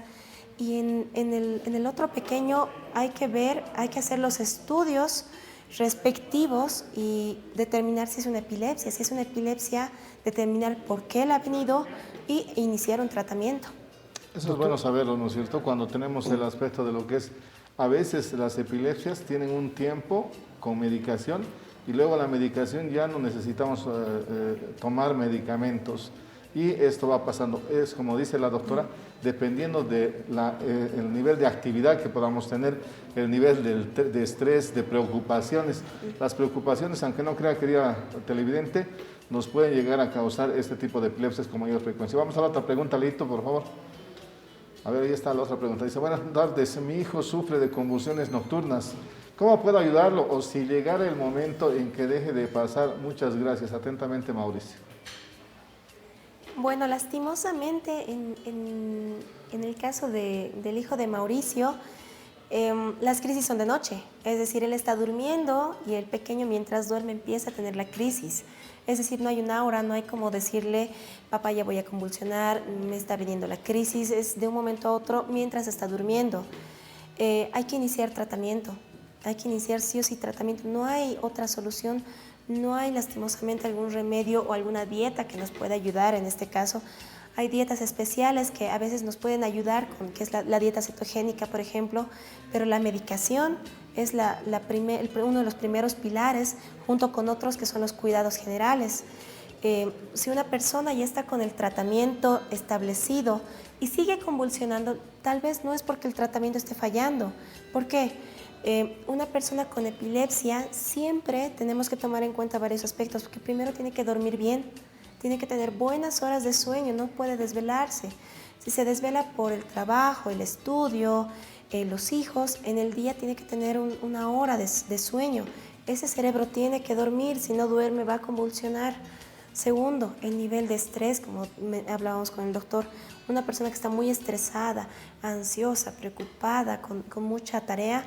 Y en el otro pequeño hay que hacer los estudios respectivos y determinar si es una epilepsia. Si es una epilepsia, determinar por qué la ha venido y iniciar un tratamiento. Eso es bueno saberlo, ¿no es cierto? Cuando tenemos el aspecto de lo que es, a veces las epilepsias tienen un tiempo con medicación y luego la medicación ya no necesitamos tomar medicamentos. Y esto va pasando, es como dice la doctora, dependiendo del el nivel de actividad que podamos tener, el nivel de estrés, de preocupaciones. Las preocupaciones, aunque no crea, querida televidente, nos pueden llegar a causar este tipo de epilepsias con mayor frecuencia. Vamos a la otra pregunta, Leito, por favor. A ver, ahí está la otra pregunta. Dice: buenas tardes, mi hijo sufre de convulsiones nocturnas. ¿Cómo puedo ayudarlo? O si llegara el momento en que deje de pasar. Muchas gracias. Atentamente, Mauricio. Bueno, lastimosamente, en el caso del hijo de Mauricio, las crisis son de noche. Es decir, él está durmiendo y el pequeño, mientras duerme, empieza a tener la crisis. Es decir, no hay una hora, no hay como decirle: papá, ya voy a convulsionar, me está viniendo la crisis. Es de un momento a otro mientras está durmiendo. Hay que iniciar tratamiento. Hay que iniciar sí o sí tratamiento. No hay otra solución. No hay lastimosamente algún remedio o alguna dieta que nos pueda ayudar en este caso. Hay dietas especiales que a veces nos pueden ayudar, que es la dieta cetogénica, por ejemplo, pero la medicación es uno de los primeros pilares, junto con otros que son los cuidados generales. Si una persona ya está con el tratamiento establecido y sigue convulsionando, tal vez no es porque el tratamiento esté fallando. ¿Por qué? Una persona con epilepsia siempre tenemos que tomar en cuenta varios aspectos, porque primero tiene que dormir bien, tiene que tener buenas horas de sueño, no puede desvelarse. Si se desvela por el trabajo, el estudio, los hijos, en el día tiene que tener una hora de sueño. Ese cerebro tiene que dormir, si no duerme va a convulsionar. Segundo, el nivel de estrés, como hablábamos con el doctor, una persona que está muy estresada, ansiosa, preocupada, con mucha tarea,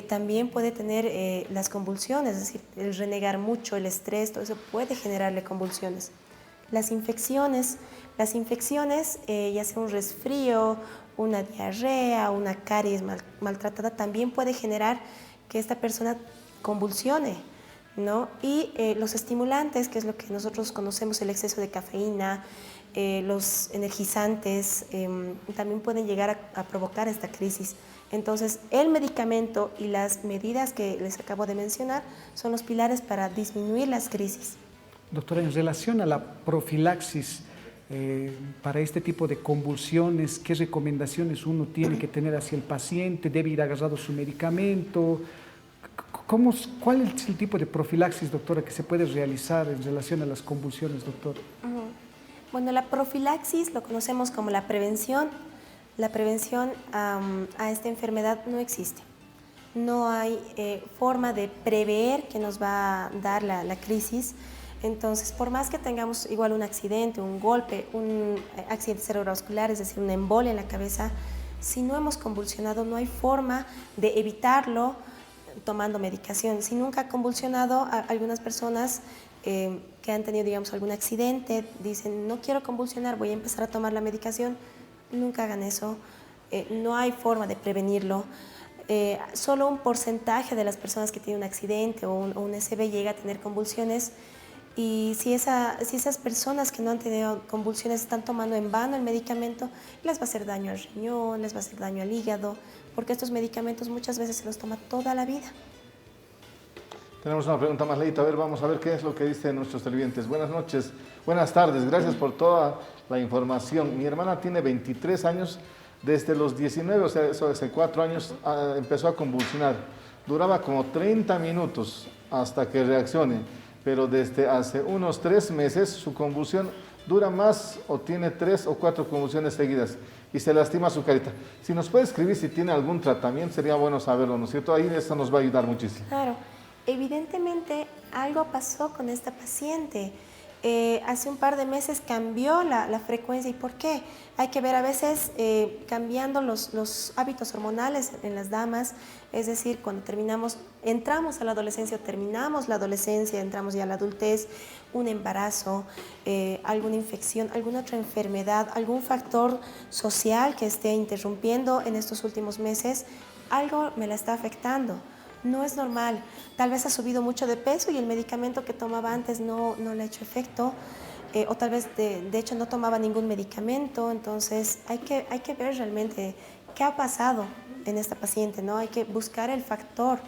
también puede tener las convulsiones, es decir, el renegar mucho, el estrés, todo eso puede generarle convulsiones. Las infecciones, ya sea un resfrío, una diarrea, una caries maltratada, también puede generar que esta persona convulsione, ¿no? Y los estimulantes, que es lo que nosotros conocemos, el exceso de cafeína, los energizantes, también pueden llegar a provocar esta crisis. Entonces, el medicamento y las medidas que les acabo de mencionar son los pilares para disminuir las crisis. Doctora, en relación a la profilaxis para este tipo de convulsiones, ¿qué recomendaciones uno tiene que tener hacia el paciente? ¿Debe ir agarrado su medicamento? ¿Cuál es el tipo de profilaxis, doctora, que se puede realizar en relación a las convulsiones, doctor? Bueno, la profilaxis lo conocemos como la prevención. La prevención a esta enfermedad no existe. No hay forma de prever que nos va a dar la crisis. Entonces, por más que tengamos igual un accidente, un golpe, un accidente cerebrovascular, es decir, una embolia en la cabeza, si no hemos convulsionado, no hay forma de evitarlo tomando medicación. Si nunca ha convulsionado, algunas personas que han tenido, digamos, algún accidente, dicen, no quiero convulsionar, voy a empezar a tomar la medicación. Nunca hagan eso, no hay forma de prevenirlo. Solo un porcentaje de las personas que tienen un accidente o un SB llega a tener convulsiones, y si esas personas que no han tenido convulsiones están tomando en vano el medicamento, les va a hacer daño al riñón, les va a hacer daño al hígado, porque estos medicamentos muchas veces se los toma toda la vida. Tenemos una pregunta más, Leito. A ver, vamos a ver qué es lo que dicen nuestros televidentes. Buenas noches, buenas tardes, gracias por toda la información. Mi hermana tiene 23 años, desde los 19, o sea, eso hace 4 años, empezó a convulsionar. Duraba como 30 minutos hasta que reaccione, pero desde hace unos 3 meses su convulsión dura más o tiene 3 o 4 convulsiones seguidas y se lastima su carita. Si nos puede escribir si tiene algún tratamiento, sería bueno saberlo, ¿no es cierto? Ahí eso nos va a ayudar muchísimo. Claro, evidentemente algo pasó con esta paciente. Hace un par de meses cambió la frecuencia. ¿Y por qué? Hay que ver a veces cambiando los hábitos hormonales en las damas, es decir, cuando entramos a la adolescencia o terminamos la adolescencia, entramos ya a la adultez, un embarazo, alguna infección, alguna otra enfermedad, algún factor social que esté interrumpiendo en estos últimos meses, algo me la está afectando. No es normal, tal vez ha subido mucho de peso y el medicamento que tomaba antes no le ha hecho efecto, o tal vez de hecho no tomaba ningún medicamento. Entonces hay que ver realmente qué ha pasado en esta paciente, ¿no? Hay que buscar el factor,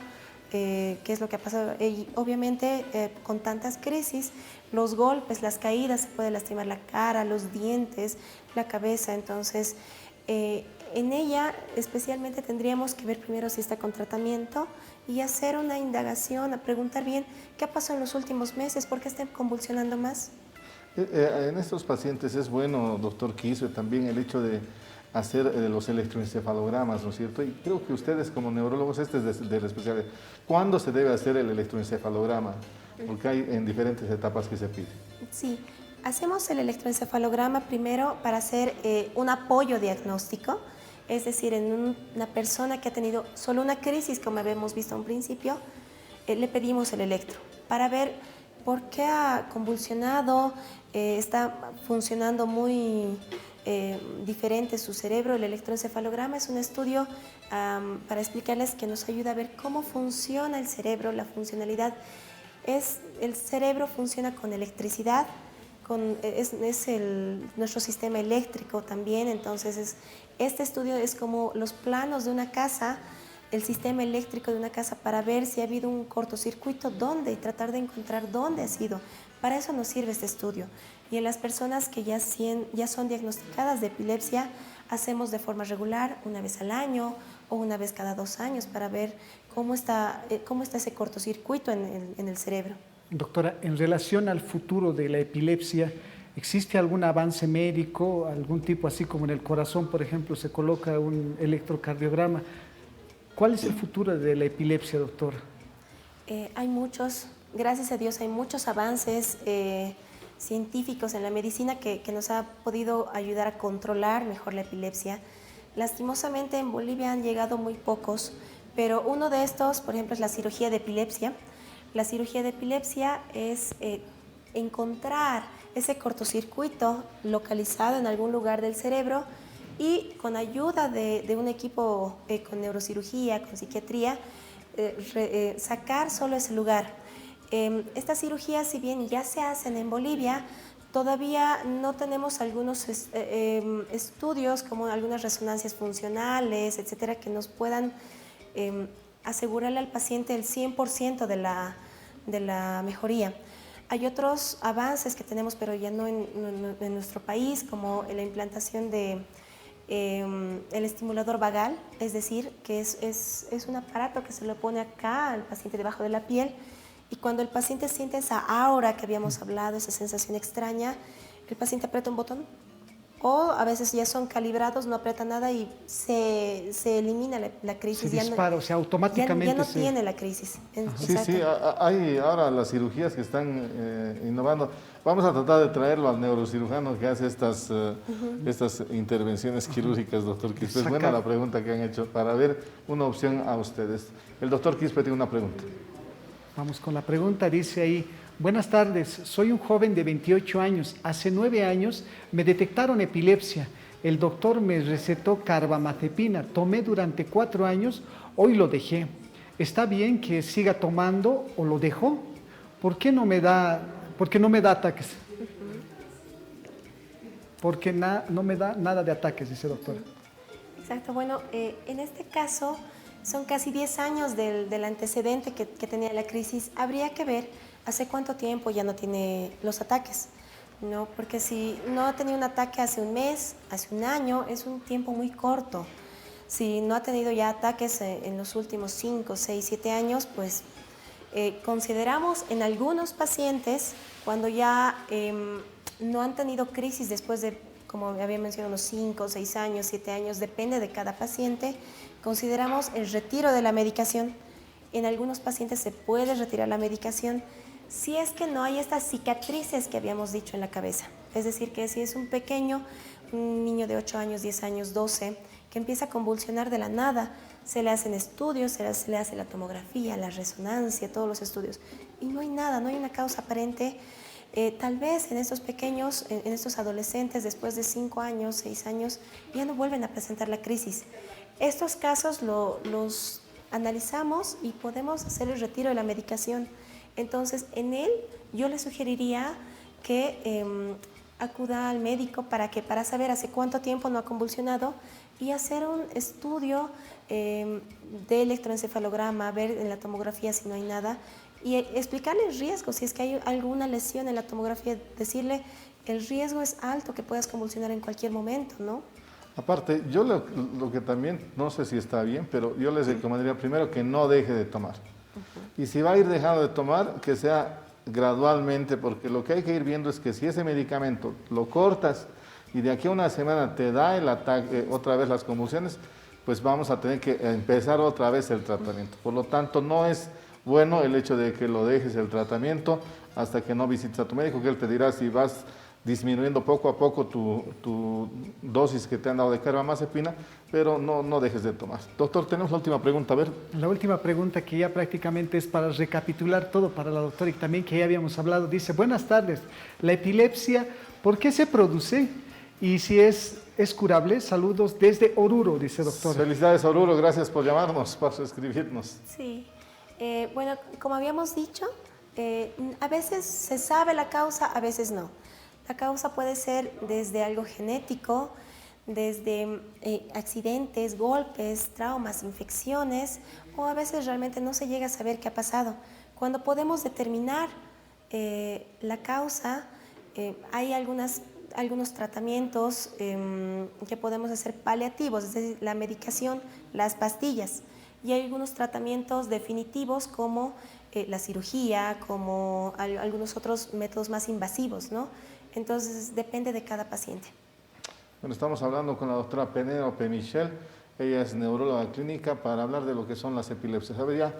qué es lo que ha pasado. Y obviamente con tantas crisis, los golpes, las caídas, se puede lastimar la cara, los dientes, la cabeza. Entonces en ella especialmente tendríamos que ver primero si está con tratamiento y hacer una indagación, a preguntar bien qué ha pasado en los últimos meses, por qué está convulsionando más. En estos pacientes es bueno, doctor Kiso, también el hecho de hacer los electroencefalogramas, ¿no es cierto? Y creo que ustedes como neurólogos, este es de la especialidad. ¿Cuándo se debe hacer el electroencefalograma? Porque hay en diferentes etapas que se pide. Sí, hacemos el electroencefalograma primero para hacer un apoyo diagnóstico. Es decir, en una persona que ha tenido solo una crisis, como habíamos visto a un principio, le pedimos el electro para ver por qué ha convulsionado, está funcionando muy diferente su cerebro. El electroencefalograma es un estudio para explicarles que nos ayuda a ver cómo funciona el cerebro, la funcionalidad. El cerebro funciona con electricidad, nuestro sistema eléctrico también. Entonces este estudio es como los planos de una casa, el sistema eléctrico de una casa, para ver si ha habido un cortocircuito, dónde, y tratar de encontrar dónde ha sido. Para eso nos sirve este estudio. Y en las personas que ya son diagnosticadas de epilepsia, hacemos de forma regular, una vez al año o una vez cada 2 años, para ver cómo está ese cortocircuito en el cerebro. Doctora, en relación al futuro de la epilepsia, ¿existe algún avance médico, algún tipo, así como en el corazón, por ejemplo, se coloca un electrocardiograma? ¿Cuál es el futuro de la epilepsia, doctor? Hay muchos, gracias a Dios, hay muchos avances. científicos en la medicina que nos ha podido ayudar a controlar mejor la epilepsia. Lastimosamente en Bolivia han llegado muy pocos, pero uno de estos, por ejemplo, es la cirugía de epilepsia. La cirugía de epilepsia es encontrar ese cortocircuito localizado en algún lugar del cerebro y con ayuda de un equipo con neurocirugía, con psiquiatría, sacar solo ese lugar. Estas cirugías, si bien ya se hacen en Bolivia, todavía no tenemos algunos estudios como algunas resonancias funcionales, etcétera, que nos puedan asegurarle al paciente el 100% de la mejoría. Hay otros avances que tenemos, pero ya no en nuestro país, como la implantación de el estimulador vagal, es decir, que es un aparato que se lo pone acá al paciente debajo de la piel, y cuando el paciente siente esa aura que habíamos hablado, esa sensación extraña, el paciente aprieta un botón, o a veces ya son calibrados, no aprieta nada y se elimina la crisis. Se dispara, o sea, automáticamente. Ya no tiene la crisis. Sí, sí, hay ahora las cirugías que están innovando. Vamos a tratar de traerlo al neurocirujano que hace estas intervenciones quirúrgicas, doctor Quispe. Es buena la pregunta que han hecho para ver una opción a ustedes. El doctor Quispe tiene una pregunta. Vamos con la pregunta, dice ahí: buenas tardes, soy un joven de 28 años. Hace 9 años me detectaron epilepsia. El doctor me recetó carbamazepina. Tomé durante 4 años, hoy lo dejé. ¿Está bien que siga tomando o lo dejo? ¿Por qué no me da ataques? Porque no me da nada de ataques, dice doctora. Exacto, bueno, en este caso son casi 10 años del antecedente que tenía la crisis. Habría que ver hace cuánto tiempo ya no tiene los ataques, ¿no? Porque si no ha tenido un ataque hace un mes, hace un año, es un tiempo muy corto. Si no ha tenido ya ataques en los últimos 5, 6, 7 años, pues consideramos en algunos pacientes, cuando ya no han tenido crisis después de, como había mencionado, unos 5, 6 años, 7 años, depende de cada paciente, consideramos el retiro de la medicación. En algunos pacientes se puede retirar la medicación si es que no hay estas cicatrices que habíamos dicho en la cabeza. Es decir, que si es un pequeño, un niño de 8 años, 10 años, 12, que empieza a convulsionar de la nada, se le hacen estudios, se le hace la tomografía, la resonancia, todos los estudios, y no hay nada, no hay una causa aparente. Tal vez en estos pequeños, en estos adolescentes, después de 5 años, 6 años, ya no vuelven a presentar la crisis. Estos casos los analizamos y podemos hacer el retiro de la medicación. Entonces, en él yo le sugeriría que acuda al médico para saber hace cuánto tiempo no ha convulsionado y hacer un estudio de electroencefalograma, ver en la tomografía si no hay nada y explicarle el riesgo, si es que hay alguna lesión en la tomografía, decirle el riesgo es alto, que puedas convulsionar en cualquier momento, ¿no? Aparte, yo lo que también, no sé si está bien, pero yo les recomendaría primero que no deje de tomar. Y si va a ir dejando de tomar, que sea gradualmente, porque lo que hay que ir viendo es que si ese medicamento lo cortas y de aquí a una semana te da el ataque, otra vez las convulsiones, pues vamos a tener que empezar otra vez el tratamiento. Por lo tanto, no es bueno el hecho de que lo dejes el tratamiento hasta que no visites a tu médico, que él te dirá si vas disminuyendo poco a poco tu dosis que te han dado de carbamazepina, pero no dejes de tomar. Doctor, tenemos la última pregunta, a ver. La última pregunta, que ya prácticamente es para recapitular todo para la doctora y también que ya habíamos hablado, dice: buenas tardes, la epilepsia, ¿por qué se produce? Y si es curable. Saludos desde Oruro, dice doctora. Felicidades, Oruro, gracias por llamarnos, por escribirnos. Sí, bueno, como habíamos dicho, a veces se sabe la causa, a veces no. La causa puede ser desde algo genético, desde accidentes, golpes, traumas, infecciones, o a veces realmente no se llega a saber qué ha pasado. Cuando podemos determinar la causa, hay algunos tratamientos que podemos hacer paliativos, es decir, la medicación, las pastillas, y hay algunos tratamientos definitivos como la cirugía, como algunos otros métodos más invasivos, ¿no? Entonces, depende de cada paciente. Bueno, estamos hablando con la doctora Penélope Michel, ella es neuróloga clínica, para hablar de lo que son las epilepsias. A ver, ya,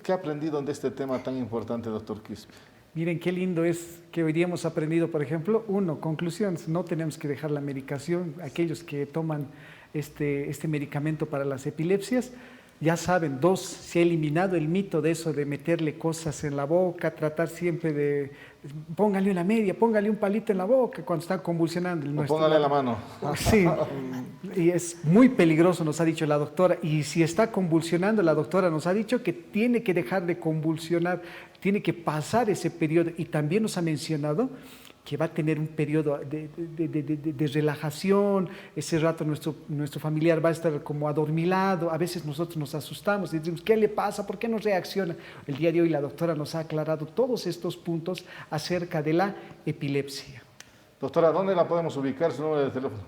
¿qué ha aprendido de este tema tan importante, doctor Quispe? Miren qué lindo es que hoy día hemos aprendido, por ejemplo, uno, conclusiones, no tenemos que dejar la medicación, aquellos que toman este medicamento para las epilepsias, ya saben. Dos, se ha eliminado el mito de eso de meterle cosas en la boca, tratar siempre de, póngale una media, póngale un palito en la boca cuando está convulsionando. O póngale la mano. Sí, y es muy peligroso, nos ha dicho la doctora, y si está convulsionando, la doctora nos ha dicho que tiene que dejar de convulsionar, tiene que pasar ese periodo, y también nos ha mencionado que va a tener un periodo de relajación. Ese rato nuestro familiar va a estar como adormilado, a veces nosotros nos asustamos y decimos, ¿qué le pasa? ¿Por qué no reacciona? El día de hoy la doctora nos ha aclarado todos estos puntos acerca de la epilepsia. Doctora, ¿dónde la podemos ubicar, su número de teléfono?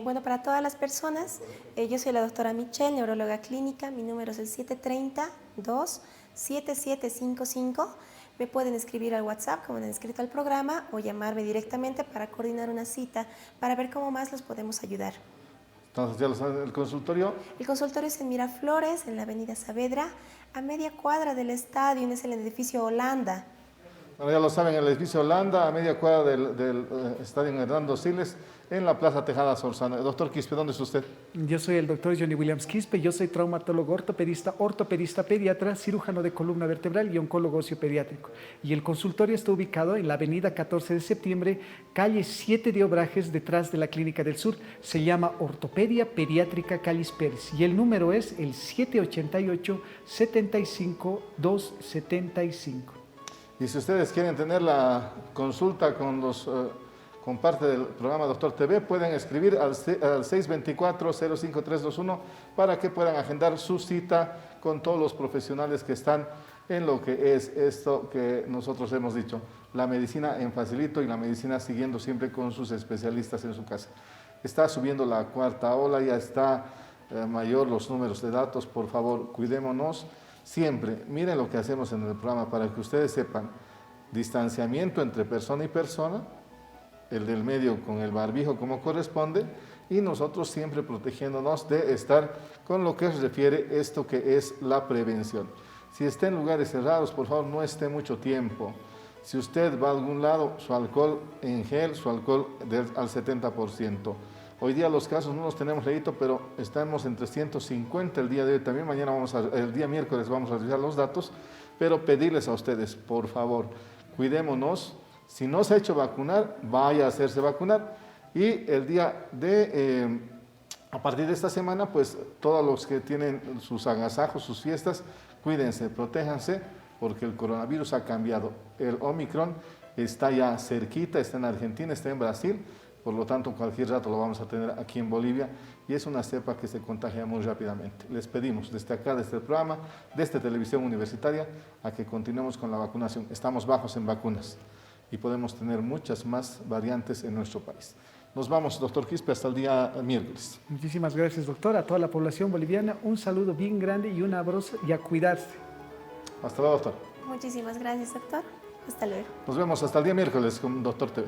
Bueno, para todas las personas, yo soy la doctora Michelle, neuróloga clínica, mi número es el 730-27755. Me pueden escribir al WhatsApp, como han escrito al programa, o llamarme directamente para coordinar una cita, para ver cómo más los podemos ayudar. Entonces, ya lo saben, el consultorio. El consultorio es en Miraflores, en la avenida Saavedra, a media cuadra del estadio, es el edificio Holanda. Bueno, ya lo saben, el edificio Holanda, a media cuadra del estadio Hernando Siles, en la Plaza Tejada Sorzana. Doctor Quispe, ¿dónde es usted? Yo soy el doctor Johnny Williams Quispe, yo soy traumatólogo ortopedista pediatra, cirujano de columna vertebral y oncólogo osteopediátrico. Y el consultorio está ubicado en la avenida 14 de septiembre, calle 7 de Obrajes, detrás de la Clínica del Sur. Se llama Ortopedia Pediátrica Callis Pérez y el número es el 788-75-275. Y si ustedes quieren tener la consulta con parte del programa Doctor TV, pueden escribir al 624-05321 para que puedan agendar su cita con todos los profesionales que están en lo que es esto que nosotros hemos dicho, la medicina en facilito y la medicina siguiendo siempre con sus especialistas en su casa. Está subiendo la cuarta ola, ya está mayor los números de datos. Por favor, cuidémonos siempre. Miren lo que hacemos en el programa para que ustedes sepan: distanciamiento entre persona y persona, el del medio con el barbijo como corresponde, y nosotros siempre protegiéndonos de estar con lo que se refiere esto que es la prevención. Si está en lugares cerrados, por favor, no esté mucho tiempo. Si usted va a algún lado, su alcohol en gel, su alcohol al 70%. Hoy día los casos no los tenemos leído, pero estamos en 350 el día de hoy. También mañana el día miércoles vamos a revisar los datos, pero pedirles a ustedes, por favor, cuidémonos. Si no se ha hecho vacunar, vaya a hacerse vacunar. Y el día a partir de esta semana, pues todos los que tienen sus agasajos, sus fiestas, cuídense, protéjanse, porque el coronavirus ha cambiado. El Omicron está ya cerquita, está en Argentina, está en Brasil, por lo tanto cualquier rato lo vamos a tener aquí en Bolivia, y es una cepa que se contagia muy rápidamente. Les pedimos desde acá, desde el programa, desde Televisión Universitaria, a que continuemos con la vacunación. Estamos bajos en vacunas y podemos tener muchas más variantes en nuestro país. Nos vamos, doctor Quispe, hasta el día miércoles. Muchísimas gracias, doctor. A toda la población boliviana, un saludo bien grande y un abrazo, y a cuidarse. Hasta luego, doctor. Muchísimas gracias, doctor. Hasta luego. Nos vemos hasta el día miércoles con Doctor TV.